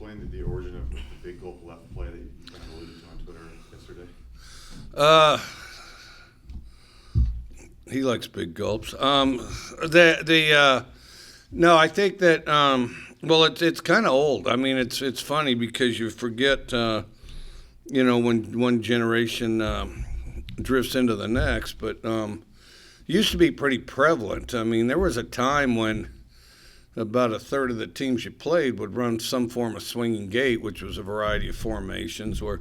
explain the origin of the big gulp left play that you kind of alluded to on Twitter yesterday? He likes big gulps. No, I think that well, it's kind of old. I mean, it's funny because you forget, when one generation drifts into the next, but used to be pretty prevalent. I mean, there was a time when about a third of the teams you played would run some form of swinging gate, which was a variety of formations where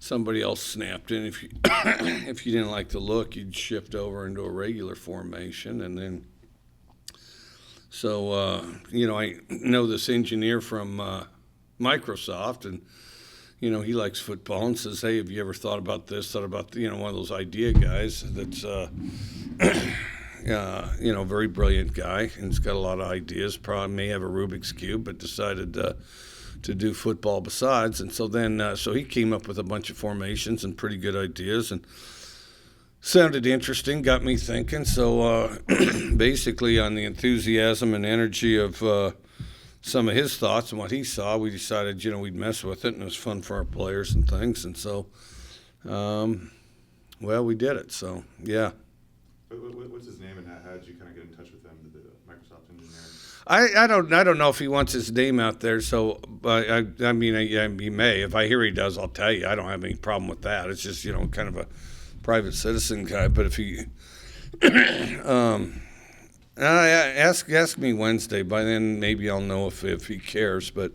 somebody else snapped in. If you if you didn't like the look, you'd shift over into a regular formation, and then so I know this engineer from Microsoft, and he likes football and says, "Hey, have you ever thought about this? Thought about one of those idea guys that's very brilliant guy, and he's got a lot of ideas. Probably may have a Rubik's cube, but decided to do football besides." And so then, so he came up with a bunch of formations and pretty good ideas, and sounded interesting, got me thinking. So basically, on the enthusiasm and energy of some of his thoughts and what he saw, we decided, we'd mess with it, and it was fun for our players and things. And so, we did it. So, yeah. What's his name, and how did you kind of get in touch with him, the Microsoft engineer? I don't know if he wants his name out there. So, but I mean, he may. If I hear he does, I'll tell you. I don't have any problem with that. It's just kind of a private citizen guy. But if he ask me Wednesday. By then, maybe I'll know if he cares. But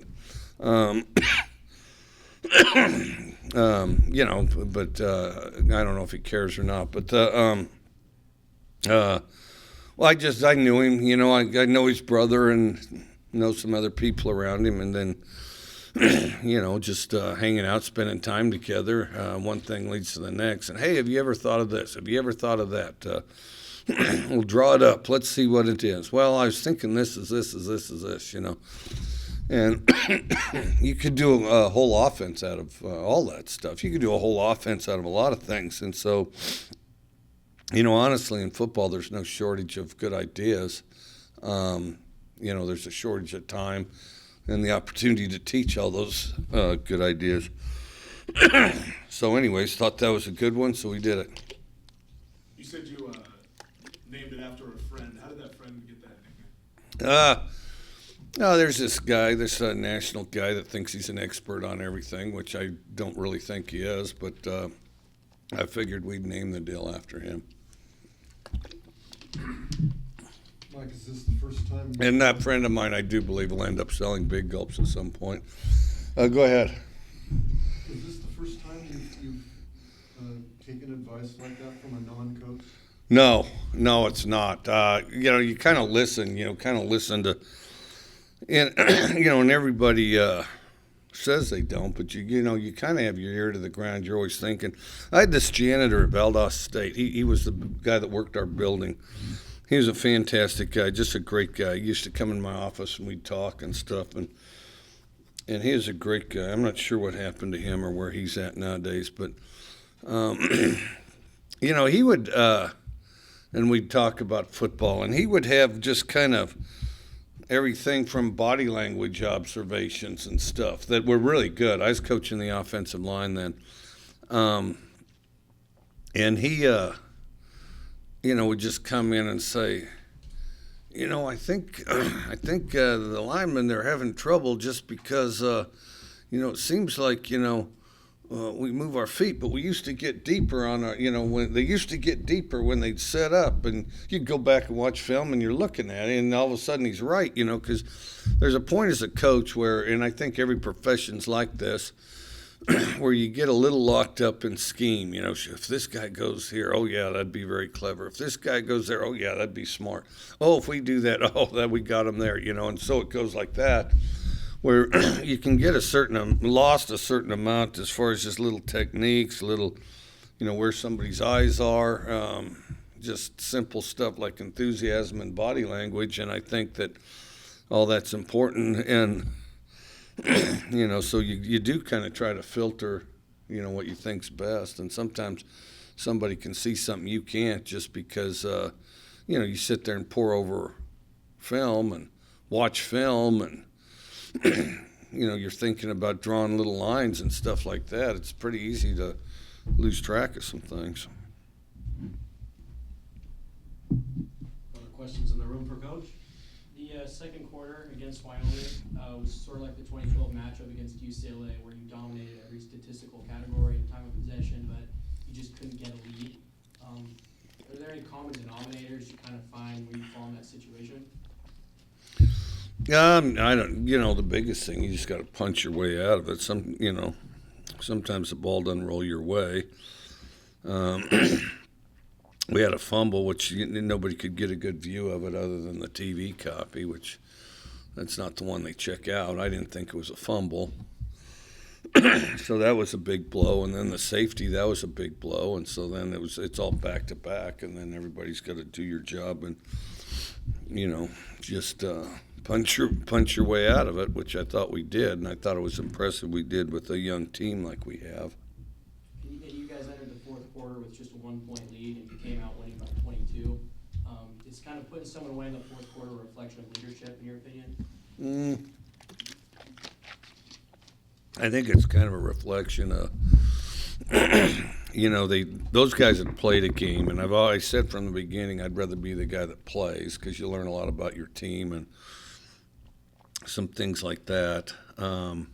but I don't know if he cares or not. But well, I knew him. I know his brother and know some other people around him, and then just hanging out, spending time together. One thing leads to the next. And hey, have you ever thought of this? Have you ever thought of that? We'll draw it up. Let's see what it is. Well, I was thinking this is this. And you could do a whole offense out of all that stuff. You could do a whole offense out of a lot of things. And so, honestly, in football, there's no shortage of good ideas. There's a shortage of time and the opportunity to teach all those good ideas. So anyways, thought that was a good one, so we did it. You said you named it after a friend. How did that friend get that nickname? There's this guy, this national guy that thinks he's an expert on everything, which I don't really think he is, but I figured we'd name the deal after him. Mike, is this the first time? And that friend of mine, I do believe, will end up selling big gulps at some point. Go ahead. Is this the first time you've taken advice like that from a non-coach? No, it's not. You kind of listen, to, and everybody says they don't, but you kind of have your ear to the ground. You're always thinking. I had this janitor at Valdosta State. He was the guy that worked our building. He was a fantastic guy, just a great guy. He used to come in my office and we'd talk and stuff, and he is a great guy. I'm not sure what happened to him or where he's at nowadays, but he would, and we'd talk about football, and he would have just kind of everything from body language observations and stuff that were really good. I was coaching the offensive line then, and he would just come in and say, I think the linemen, they're having trouble just because it seems like we move our feet, but we used to get deeper on our when they used to get deeper when they'd set up, and you'd go back and watch film and you're looking at it, and all of a sudden he's right, because there's a point as a coach where, and I think every profession's like this, where you get a little locked up in scheme. If this guy goes here, oh yeah, that'd be very clever. If this guy goes there, oh yeah, that'd be smart. Oh, if we do that, oh, that we got him there, and so it goes like that, where you can get lost a certain amount as far as just little techniques, where somebody's eyes are, just simple stuff like enthusiasm and body language, and I think that all that's important, and so you do kind of try to filter, what you think's best, and sometimes somebody can see something you can't just because, you sit there and pore over film and watch film and, you're thinking about drawing little lines and stuff like that, it's pretty easy to lose track of some things. Other questions in the room for Coach? The second quarter against Wyoming was sort of like the 2012 matchup against UCLA, where you dominated every statistical category in time of possession, but you just couldn't get a lead. Are there any common denominators you kind of find when you fall in that situation? I don't. The biggest thing, you just got to punch your way out of it. Sometimes the ball doesn't roll your way. We had a fumble, which nobody could get a good view of it other than the TV copy, which that's not the one they check out. I didn't think it was a fumble. So that was a big blow, and then the safety, that was a big blow, and so then it's all back to back, and then everybody's got to do your job and just punch your way out of it, which I thought we did, and I thought it was impressive we did with a young team like we have. You guys entered the fourth quarter with just a 1-point lead, and you came out winning by 22. Is kind of putting someone away in the fourth quarter a reflection of leadership, in your opinion? I think it's kind of a reflection of, those guys that played a game, and I've always said from the beginning I'd rather be the guy that plays because you learn a lot about your team and some things like that. I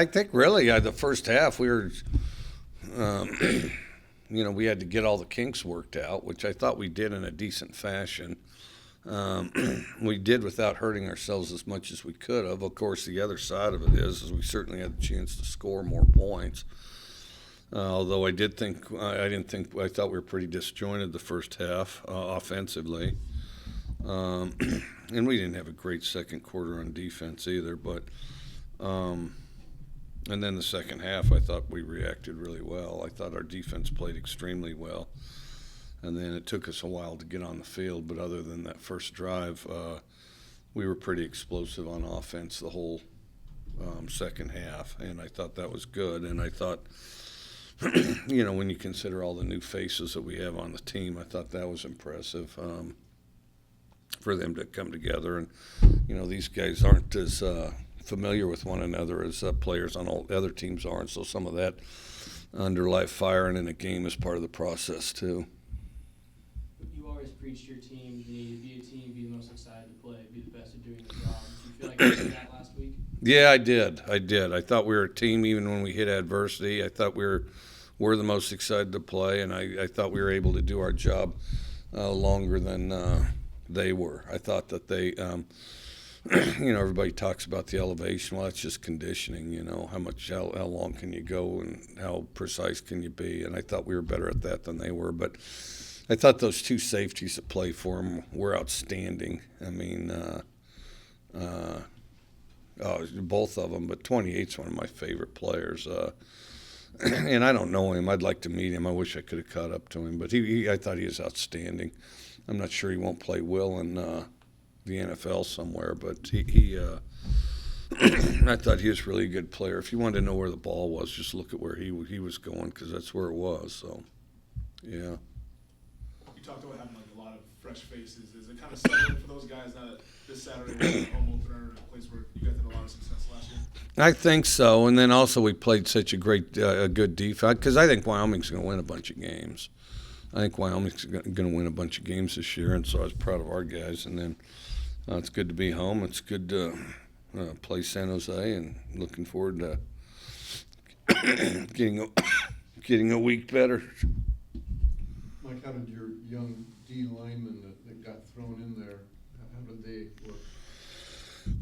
think really the first half we were, we had to get all the kinks worked out, which I thought we did in a decent fashion. We did without hurting ourselves as much as we could have. Of course, the other side of it is we certainly had the chance to score more points. Although I thought we were pretty disjointed the first half offensively. And we didn't have a great second quarter on defense either. But and then the second half, I thought we reacted really well. I thought our defense played extremely well. And then it took us a while to get on the field, but other than that first drive, we were pretty explosive on offense the whole second half, and I thought that was good. And I thought, when you consider all the new faces that we have on the team, I thought that was impressive for them to come together. And, these guys aren't as familiar with one another as players on all other teams are, and so some of that under live firing in a game is part of the process too. You always preached your team, you need to be a team, be the most excited to play, be the best at doing the job. Did you feel like you did that last week? Yeah, I did. I thought we were a team even when we hit adversity. I thought we were the most excited to play, and I thought we were able to do our job longer than they were. I thought that they, everybody talks about the elevation. Well, that's just conditioning, how long can you go and how precise can you be? And I thought we were better at that than they were. But I thought those two safeties that play for them were outstanding. I mean, both of them, but 28's one of my favorite players. And I don't know him. I'd like to meet him. I wish I could have caught up to him. But I thought he was outstanding. I'm not sure he won't play well in the NFL somewhere, but I thought he was a really good player. If you wanted to know where the ball was, just look at where he was going, because that's where it was. So, yeah. You talked about having a lot of fresh faces. Is it kind of settling for those guys that this Saturday was a home opener, a place where you guys had a lot of success last year? I think so, and then also we played such a good defense, because I think Wyoming's going to win a bunch of games. I think Wyoming's going to win a bunch of games this year, and so I was proud of our guys. And then it's good to be home. It's good to play San Jose, and looking forward to getting a week better. Mike, how did your young D linemen that got thrown in there, how did they work?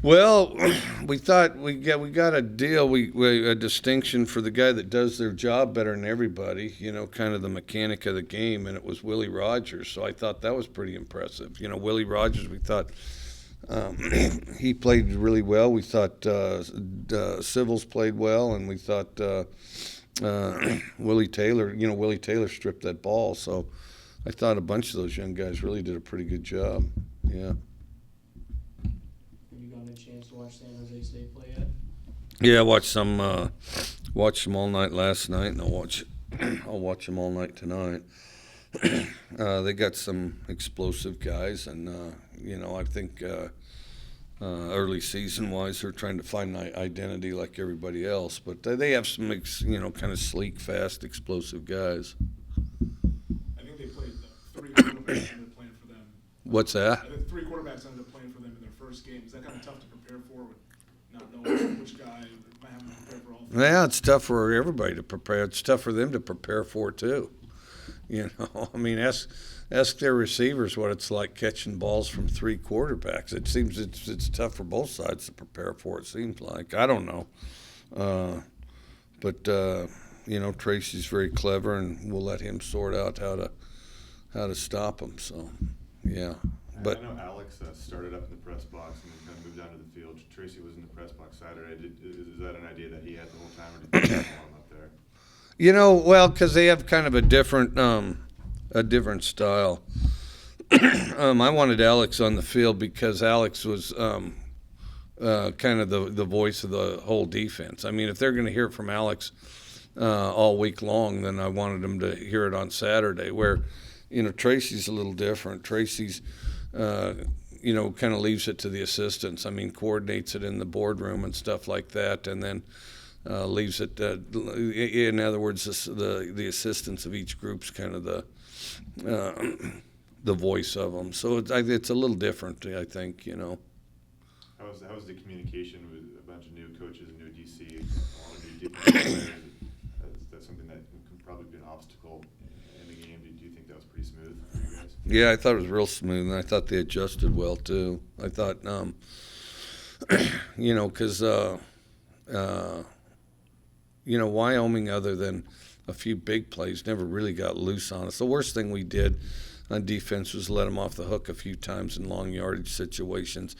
Well, we thought we got a deal, a distinction for the guy that does their job better than everybody, kind of the mechanic of the game, and it was Willie Rogers. So I thought that was pretty impressive. Willie Rogers, we thought he played really well. We thought Civils played well, and we thought Willie Taylor stripped that ball. So I thought a bunch of those young guys really did a pretty good job. Yeah. Have you gotten a chance to watch San Jose State play yet? Yeah, I watched them all night last night, and I'll watch them all night tonight. They got some explosive guys, and I think early season wise. They're trying to find an identity like everybody else, but they have some, kind of sleek, fast, explosive guys. I think they played three quarterbacks ended up playing for them. What's that? I think three quarterbacks ended up playing for them in their first game. Is that kind of tough to prepare for, with not knowing which guy might have to prepare for all three? Yeah, it's tough for everybody to prepare. It's tough for them to prepare for too. I mean, ask their receivers what it's like catching balls from three quarterbacks. It seems it's tough for both sides to prepare for. It seems like, I don't know, but Tracy's very clever, and we'll let him sort out how to stop him. So, yeah. But I know Alex started up in the press box and then kind of moved down to the field. Tracy was in the press box Saturday. Is that an idea that he had the whole time, or did you want him up there? Well, because they have kind of a different style. I wanted Alex on the field because Alex was kind of the voice of the whole defense. I mean, if they're going to hear it from Alex all week long, then I wanted them to hear it on Saturday. Where, Tracy's a little different. Tracy's, kind of leaves it to the assistants. I mean, coordinates it in the boardroom and stuff like that, and then leaves it. In other words, the assistants of each group's kind of the voice of them. So it's a little different, I think. How was the communication with a bunch of new coaches, new DC, a lot of new defensive players? That's something that can probably be an obstacle in the game. Do you think that was pretty smooth for you guys? Yeah, I thought it was real smooth, and I thought they adjusted well too. I thought, because Wyoming, other than a few big plays, never really got loose on us. The worst thing we did on defense was let them off the hook a few times in long yardage situations.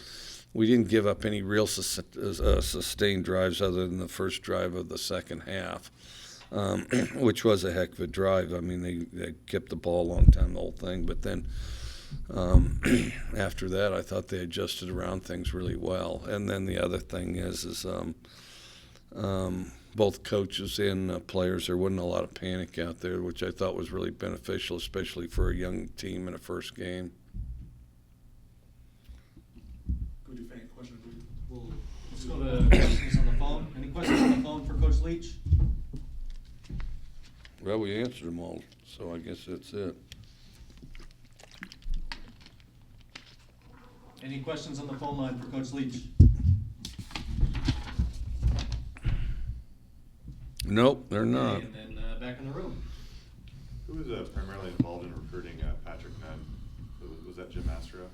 We didn't give up any real sustained drives other than the first drive of the second half, which was a heck of a drive. I mean, they kept the ball a long time, the whole thing. But then after that, I thought they adjusted around things really well. And then the other thing is both coaches and players, there wasn't a lot of panic out there, which I thought was really beneficial, especially for a young team in a first game. Good fan question. Let's go to questions on the phone. Any questions on the phone for Coach Leach? Well, we answered them all, so I guess that's it. Any questions on the phone line for Coach Leach? Nope, they're not. Okay, and then back in the room. Who was primarily involved in recruiting Patrick Nunn? Was that Jim Mastro?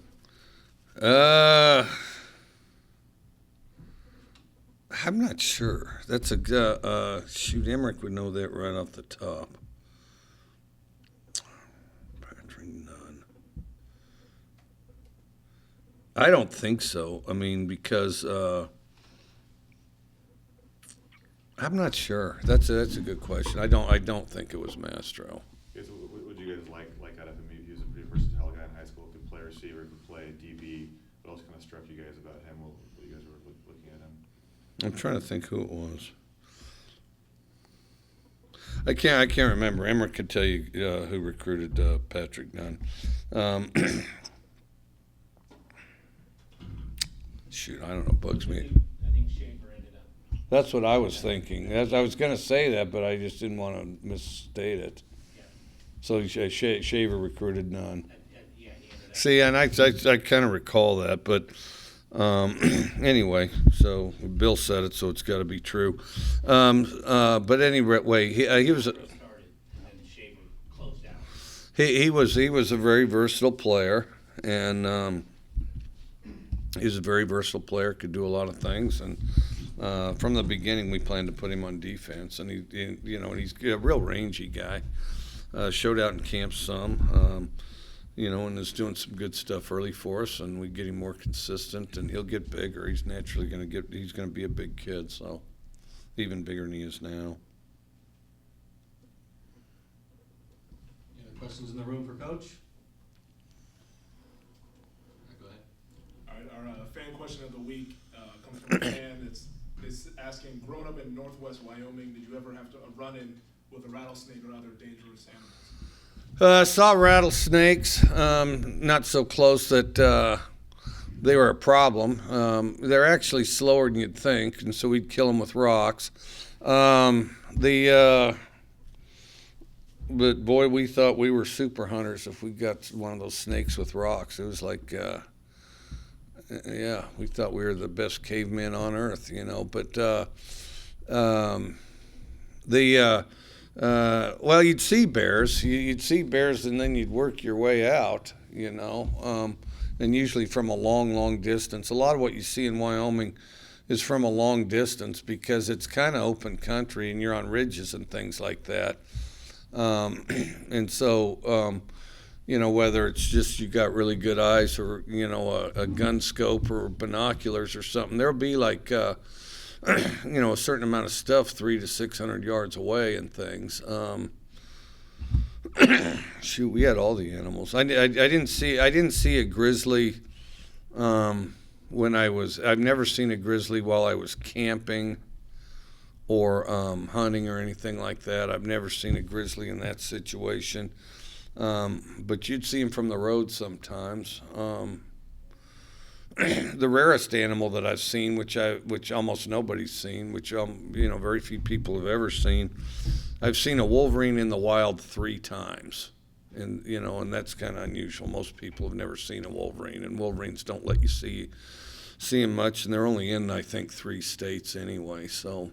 I'm not sure. That's shoot, Emmerich would know that right off the top. Patrick Nunn. I don't think so. I mean, because I'm not sure. That's a good question. I don't think it was Mastro. What would you guys like out of him? He was a pretty versatile guy in high school. Could play receiver, could play DB. What else kind of struck you guys about him? What you guys were looking at him? I'm trying to think who it was. I can't remember. Emmerich could tell you who recruited Patrick Nunn. Shoot, I don't know. Bugs me. I think Schaefer ended up. That's what I was thinking. I was going to say that, but I just didn't want to misstate it. Yeah. So Shaver recruited Nunn. Yeah, he ended up. See, and I kind of recall that, but anyway, so Bill said it, so it's got to be true. But anyway, he was. Started, and then Schaefer closed out. He was a very versatile player, and he was a very versatile player. Could do a lot of things, and from the beginning, we planned to put him on defense. And he's a real rangy guy. Showed out in camp some, and is doing some good stuff early for us. And we get him more consistent, and he'll get bigger. He's naturally he's going to be a big kid, so even bigger than he is now. Any other questions in the room for Coach? Go ahead. All right, our fan question of the week comes from a fan that's asking, growing up in northwest Wyoming, did you ever have to run in with a rattlesnake or other dangerous animals? Saw rattlesnakes, not so close that they were a problem. They're actually slower than you'd think, and so we'd kill them with rocks. But boy, we thought we were super hunters if we got one of those snakes with rocks. It was like, yeah, we thought we were the best cavemen on earth, you know. But well, you'd see bears. You'd see bears, and then you'd work your way out, you know, and usually from a long, long distance. A lot of what you see in Wyoming is from a long distance because it's kind of open country, and you're on ridges and things like that. And so, you know, whether it's just you got really good eyes or, you know, a gun scope or binoculars or something, there'll be like, you know, a certain amount of stuff 300 to 600 yards away and things. Shoot, we had all the animals. I didn't see a grizzly when I've never seen a grizzly while I was camping or hunting or anything like that. I've never seen a grizzly in that situation. But you'd see them from the road sometimes. The rarest animal that I've seen, which almost nobody's seen, which you know, very few people have ever seen. I've seen a wolverine in the wild 3 times, and you know, and that's kind of unusual. Most people have never seen a wolverine, and wolverines don't let you see them much, and they're only in, I think, 3 states anyway. So,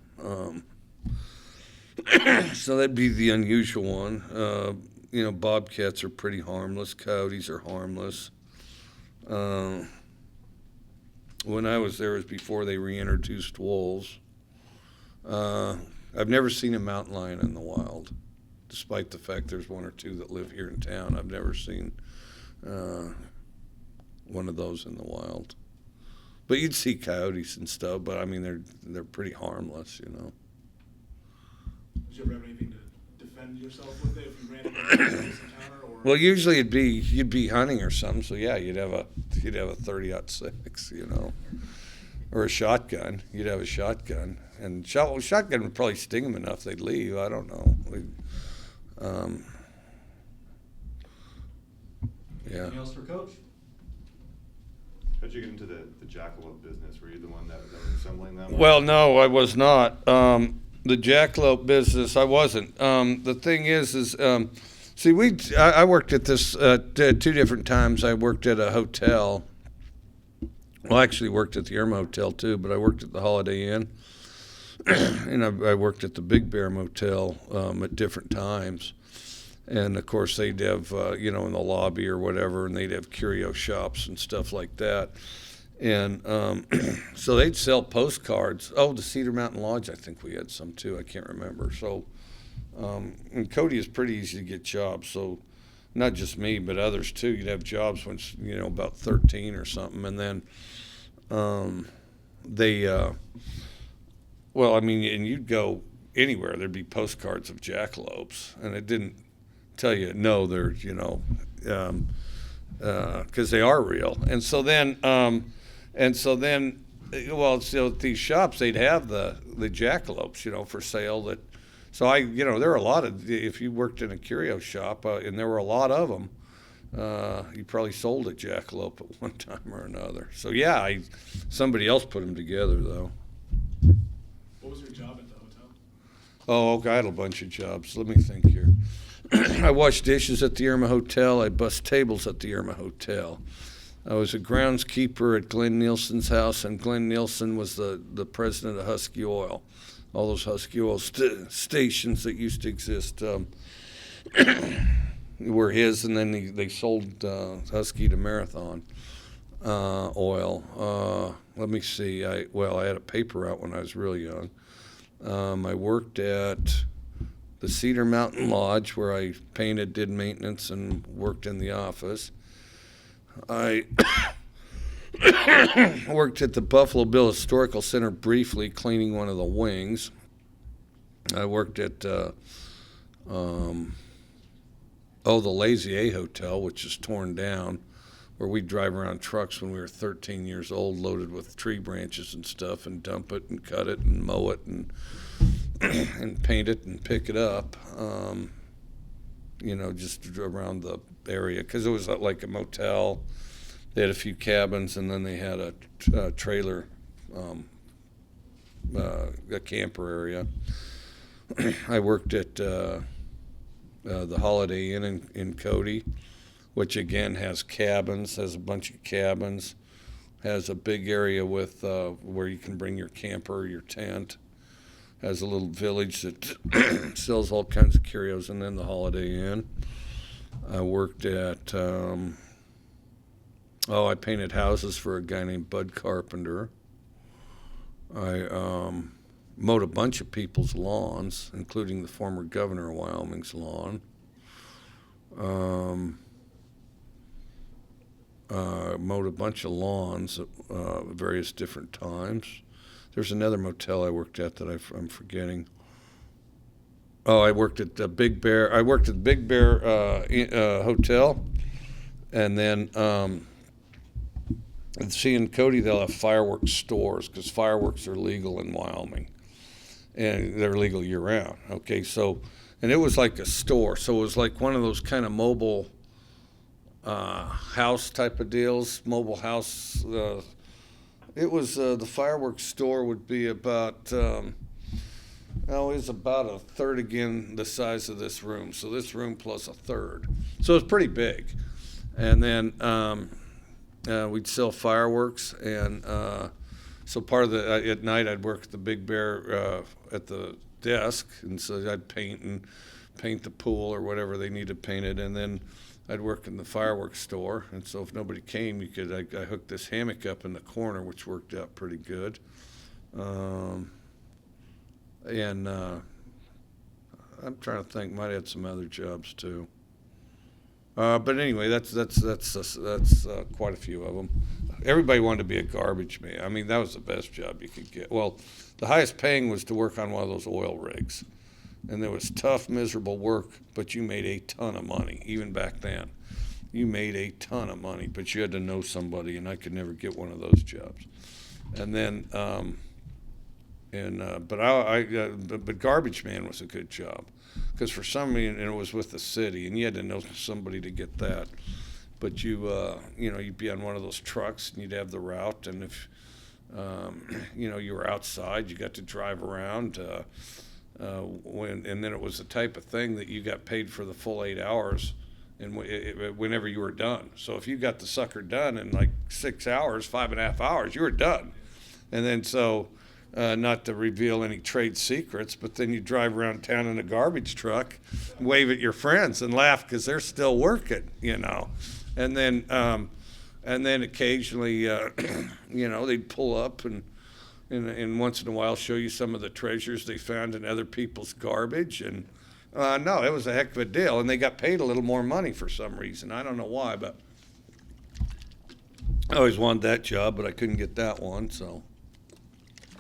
so that'd be the unusual one. You know, bobcats are pretty harmless. Coyotes are harmless. When I was there, it was before they reintroduced wolves. I've never seen a mountain lion in the wild, despite the fact there's 1 or 2 that live here in town. I've never seen one of those in the wild. But you'd see coyotes and stuff. But I mean, they're pretty harmless, you know. Did you ever have anything to defend yourself with it if you ran into a close encounter? Or? Well, usually you'd be hunting or something. So yeah, you'd have a 30-06, you know, or a shotgun. You'd have a shotgun, and shotgun would probably sting them enough they'd leave. I don't know. Yeah. Anything else for Coach? How'd you get into the jackalope business? Were you the one that was assembling them? Well, no, I was not. The jackalope business, I wasn't. The thing is, see, I worked at this 2 different times. I worked at a hotel. Well, I actually worked at the Irma Hotel too, but I worked at the Holiday Inn, and I worked at the Big Bear Motel at different times. And of course, they'd have you know, in the lobby or whatever, and they'd have curio shops and stuff like that. And so they'd sell postcards. Oh, the Cedar Mountain Lodge, I think we had some too. I can't remember. So, and Cody is pretty easy to get jobs. So, not just me, but others too. You'd have jobs when, you know, about 13 or something, and then well, I mean, and you'd go anywhere. There'd be postcards of jackalopes, and it didn't tell you no, they're, you know, because they are real. And so then, well, so at these shops, they'd have the jackalopes, you know, for sale. So you know, there are a lot of, if you worked in a curio shop, and there were a lot of them, you probably sold a jackalope at one time or another. So yeah, somebody else put them together though. What was your job at the hotel? Oh, okay, I had a bunch of jobs. Let me think here. I washed dishes at the Irma Hotel. I bussed tables at the Irma Hotel. I was a groundskeeper at Glenn Nielsen's house, and Glenn Nielsen was the president of Husky Oil. All those Husky Oil stations that used to exist were his, and then they sold Husky to Marathon Oil. Let me see. I had a paper out when I was really young. I worked at the Cedar Mountain Lodge, where I painted, did maintenance, and worked in the office. I worked at the Buffalo Bill Historical Center briefly, cleaning one of the wings. I worked at the Lazy A Hotel, which is torn down, where we'd drive around trucks when we were 13 years old, loaded with tree branches and stuff, and dump it and cut it and mow it and paint it and pick it up, you know, just around the area, because it was like a motel, They had a few cabins, and then they had a trailer, a camper area. I worked at the Holiday Inn in Cody, which again has cabins, has a bunch of cabins, has a big area with where you can bring your camper, your tent, has a little village that sells all kinds of curios, and then the Holiday Inn. I worked at, I painted houses for a guy named Bud Carpenter. I mowed a bunch of people's lawns, including the former governor of Wyoming's lawn. Mowed a bunch of lawns at various different times. There's another motel I worked at that I'm forgetting. Oh, I worked at the Big Bear. I worked at the Big Bear Hotel, and then see in Cody they'll have fireworks stores because fireworks are legal in Wyoming, and they're legal year round. Okay, so and it was like a store, so it was like one of those kind of mobile house type of deals, mobile house. It was the fireworks store would be about. It was about a third again the size of this room. So this room plus a third. So it's pretty big. And then we'd sell fireworks, and so part of the at night I'd work at the Big Bear at the desk, and so I'd paint the pool or whatever they needed painted, and then I'd work in the fireworks store. And so if nobody came, I hooked this hammock up in the corner, which worked out pretty good. And I'm trying to think, might have had some other jobs too. But anyway, that's quite a few of them. Everybody wanted to be a garbage man. I mean, that was the best job you could get. Well, the highest paying was to work on one of those oil rigs. And there was tough, miserable work, but you made a ton of money, even back then. You made a ton of money, but you had to know somebody, and I could never get one of those jobs. And then, but garbage man was a good job, because for some reason it was with the city, and you had to know somebody to get that. But you'd be on one of those trucks, and you'd have the route, and if you were outside, you got to drive around. And then it was the type of thing that you got paid for the full 8 hours, and whenever you were done. So if you got the sucker done in like 6 hours, 5.5 hours, you were done. And then not to reveal any trade secrets, but then you drive around town in a garbage truck, wave at your friends and laugh because they're still working, And then occasionally, they'd pull up and once in a while show you some of the treasures they found in other people's garbage. And no, it was a heck of a deal. And they got paid a little more money for some reason. I don't know why, but I always wanted that job, but I couldn't get that one. So